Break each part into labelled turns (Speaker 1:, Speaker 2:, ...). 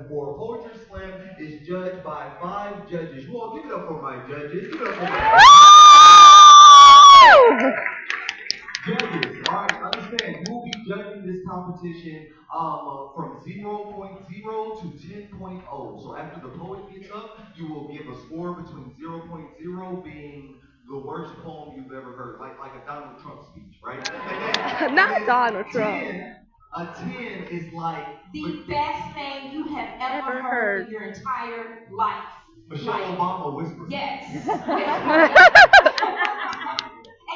Speaker 1: for Poetry Slam is judged by 5 judges. You all give it up for my judges. Give it up for my judges. All right, understand, you will be judging this competition from 0.0 to 10.0. So after the poet gets up, you will give a score between 0.0 being the worst poem you've ever heard, like a Donald Trump speech, right?
Speaker 2: Not Donald Trump.
Speaker 1: 10 is like
Speaker 3: the best thing you have ever heard in your entire life.
Speaker 1: Michelle Obama whispering.
Speaker 3: Yes. And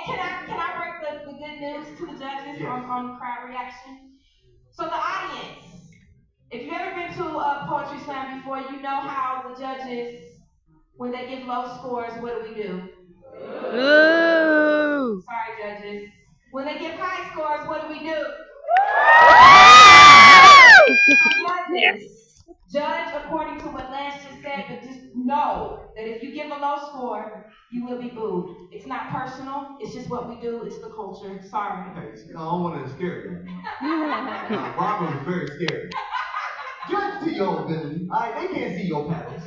Speaker 3: can I break the good news to the judges
Speaker 1: Yes.
Speaker 3: on crowd reaction? So the audience, if you've ever been to a poetry slam before, you know how the judges, when they give low scores, what do?
Speaker 2: Ooh.
Speaker 3: Sorry, judges. When they give high scores, what do? Judges, judge according to what Lance just said, but just know that if you give a low score, you will be booed. It's not personal. It's just what we do. It's the culture. Sorry.
Speaker 1: Okay, I don't want to scare you. Robert was very scary. Judge to your ability. They can't see your paddles.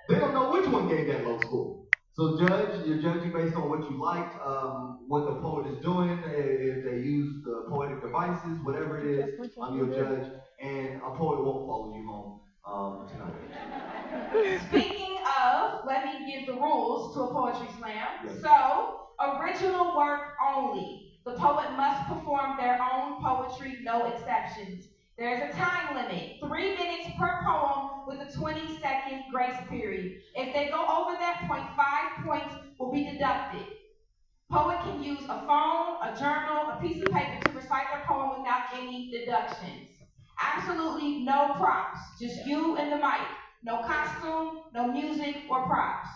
Speaker 1: They don't know which one gave that low score. So judge, you're judging based on what you liked, what the poet is doing, if they use the poetic devices, whatever it is, you'll judge, and a poet won't follow you home tonight.
Speaker 3: Speaking of, let me give the rules to a poetry slam.
Speaker 1: Yes.
Speaker 3: So, original work only. The poet must perform their own poetry, no exceptions. There's a time limit, 3 minutes per poem with a 20-second grace period. If they go over that point, 5 points will be deducted. Poet can use a phone, a journal, a piece of paper to recite their poem without any deductions. Absolutely no props, just you and the mic. No costume, no music or props.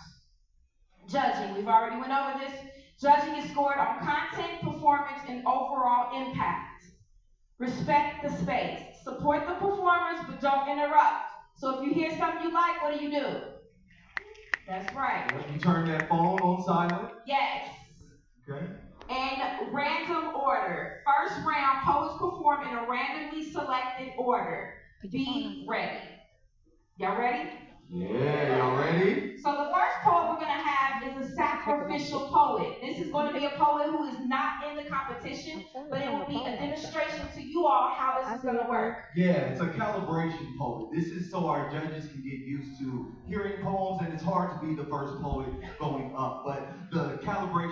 Speaker 3: Judging, we've already went over this. Judging is scored on content, performance, and overall impact. Respect the space. Support the performers, but don't interrupt. So if you hear something you like, what do? That's right.
Speaker 1: You turn that phone on silent.
Speaker 3: Yes.
Speaker 1: Okay.
Speaker 3: And random order. First round, poets perform in a randomly selected order. Be ready. Y'all ready?
Speaker 1: Yeah, y'all ready?
Speaker 3: So the first poet we're going to have is a sacrificial poet. This is going to be a poet who is not in the competition, but it will be a demonstration to you all how this is going to work.
Speaker 1: Yeah, it's a calibration poet. This is so our judges can get used to hearing poems, and it's hard to be the first poet going up, but the calibration